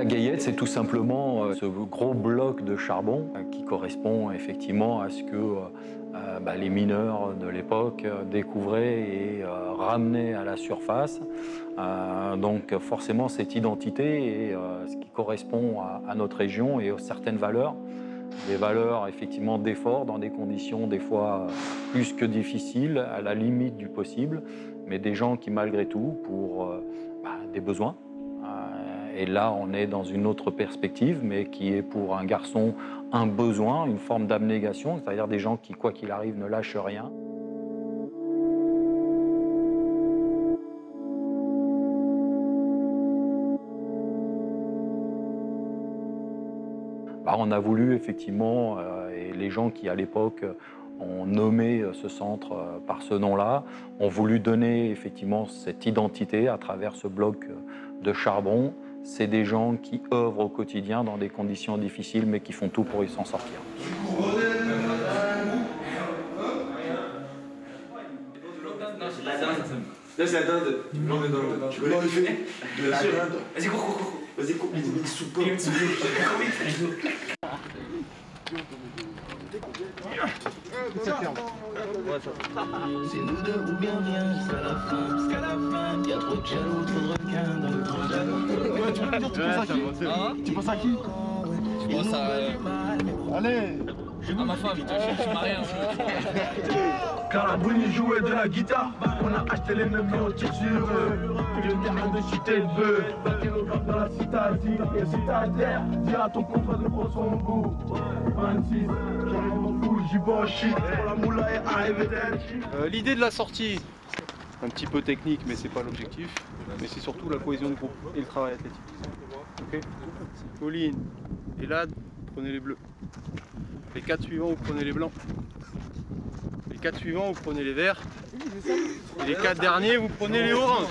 Gaillette, c'est tout simplement ce gros bloc de charbon qui correspond effectivement à ce que les mineurs de l'époque découvraient et ramenaient à la surface. Donc forcément cette identité est ce qui correspond à notre région et à certaines valeurs. Des valeurs effectivement d'effort dans des conditions des fois plus que difficiles, à la limite du possible, mais des gens qui malgré tout, pour des besoins, et là on est dans une autre perspective, mais qui est pour un garçon un besoin, une forme d'abnégation, c'est-à-dire des gens qui, quoi qu'il arrive, ne lâchent rien. On a voulu effectivement, et les gens qui à l'époque ont nommé ce centre par ce nom-là, ont voulu donner effectivement cette identité à travers ce bloc de charbon. C'est des gens qui œuvrent au quotidien dans des conditions difficiles, mais qui font tout pour y s'en sortir. Là, c'est la dinde. Non, mais non. Tu veux l'enlever de la dinde. Vas-y, cours. Vas-y, coupe les soupes. C'est nous deux ou bien rien jusqu'à la fin. Jusqu'à la fin, y'a trop de jaloux, trop de requins dans le grand jaloux. Ouais, tu peux me dire, tu penses à qui? Tu penses à qui? Je pense à... Allez! À ma femme, je suis marié. Carabouni jouait de la guitare, on a acheté les mêmes notices sur eux. Le terrain de cité le bœuf, 20 kg dans la citadine. Et si t'as terre, dis à ton contrat de prendre son bout. 26, j'arrive en full, j'y vais en shit. Pour la moula et arrive L'idée de la sortie, un petit peu technique, mais c'est pas l'objectif. Mais c'est surtout la cohésion de groupe et le travail athlétique. Ok. Pauline et Lad, prenez les bleus. Les 4 suivants, vous prenez les blancs. Les 4 suivants, vous prenez les verts. Et les 4 derniers, vous prenez les oranges.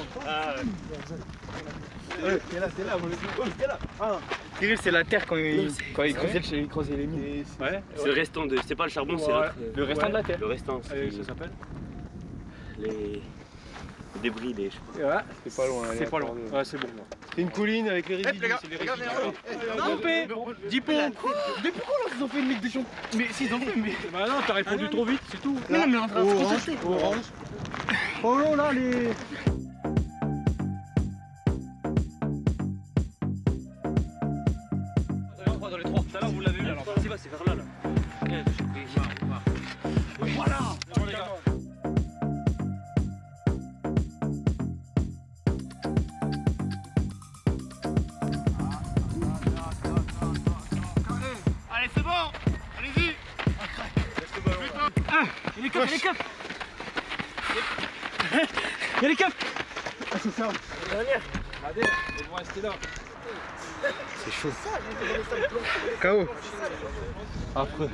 Kirill, c'est la terre quand il creusait les mines. Ouais. C'est le restant de. C'est pas le charbon, c'est Le restant de la terre. le restant. Ça s'appelle Les débris, les. Ouais, c'est pas loin. C'est pas loin. Ouais, c'est bon. C'est une colline avec les résidus. C'est les résidus. Non, 10 pompes. Mais pourquoi là ils ont fait une ligue des champions? Mais si ils ont fait, mais. Bah non, t'as répondu trop vite, c'est tout. Mais non, mais en train de Orange. Oh non, là, les. Dans les trois. Tout à l'heure, vous l'avez vu, alors. C'est vers là, là. Voilà. Allez, c'est bon. Allez-y. Il y a les caps, il y a les caps. Ah, c'est ça. Regardez, ils vont rester là. C'est chaud. KO. Après.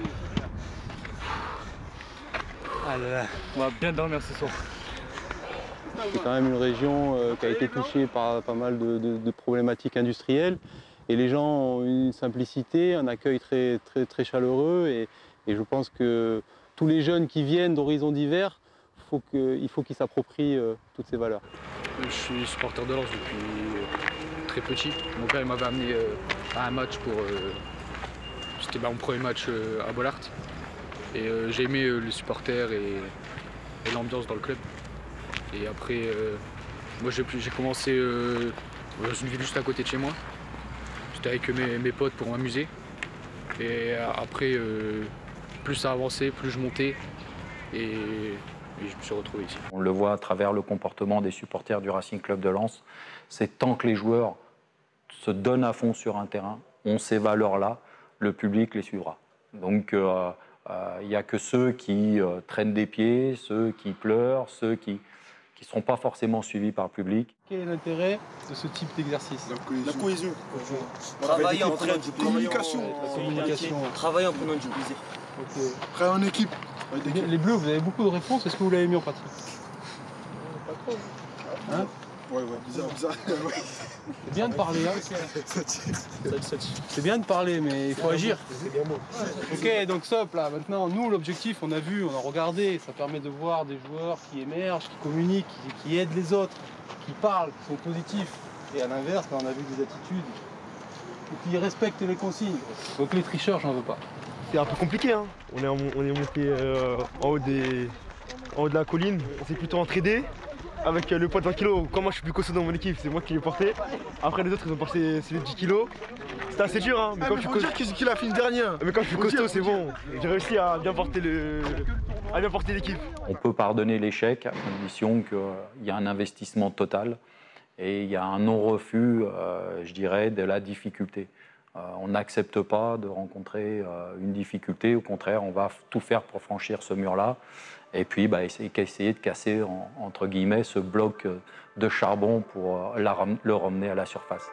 Ah là là, on va bien dormir ce soir. C'est quand même une région qui a été touchée par pas mal de problématiques industrielles. Et les gens ont une simplicité, un accueil très chaleureux. Et je pense que tous les jeunes qui viennent d'horizons divers, il faut qu'ils s'approprient toutes ces valeurs. Je suis supporter de Lens depuis très petit. Mon père m'avait amené à un match pour... C'était mon premier match à Bollaert. Et j'ai aimé les supporters et l'ambiance dans le club. Et après, moi j'ai commencé dans une ville juste à côté de chez moi. J'étais avec mes potes pour m'amuser. Et après, plus ça avançait, plus je montais. Et je me suis retrouvé ici. On le voit à travers le comportement des supporters du Racing Club de Lens. C'est tant que les joueurs se donnent à fond sur un terrain, ont ces valeurs-là, le public les suivra. Donc il n'y a que ceux qui traînent des pieds, ceux qui pleurent, ceux qui ne seront pas forcément suivis par le public. Quel est l'intérêt de ce type d'exercice? La cohésion. Travailler en prenant du communication. Travailler en prenant du plaisir. Travailler en équipe. Les bleus, vous avez beaucoup de réponses. Est-ce que vous l'avez mis en pratique? Pas trop. Hein? Ouais, bizarre. C'est bien de parler, hein. C'est bien de parler, mais il faut agir. Ok, donc stop, là, maintenant, nous, l'objectif, on a vu, on a regardé, ça permet de voir des joueurs qui émergent, qui communiquent, qui aident les autres, qui parlent, qui sont positifs. Et à l'inverse, quand on a vu des attitudes faut qu'ils respectent les consignes. Donc les tricheurs, j'en veux pas. C'est un peu compliqué, hein. On est monté en haut de la colline, on s'est plutôt entraidé avec le poids de 20 kg. Comme moi je suis plus costaud dans mon équipe, c'est moi qui l'ai porté. Après les autres ils ont porté les 10 kg. C'était assez dur, hein. Mais comme je suis qu'il a fini dernier. Mais comme je suis costaud, c'est bon. J'ai réussi à bien porter l'équipe. On peut pardonner l'échec à condition qu'il y ait un investissement total et il y a un non-refus, je dirais, de la difficulté. On n'accepte pas de rencontrer une difficulté, au contraire, on va tout faire pour franchir ce mur-là. Et puis, essayer de casser, entre guillemets, ce bloc de charbon pour le ramener à la surface.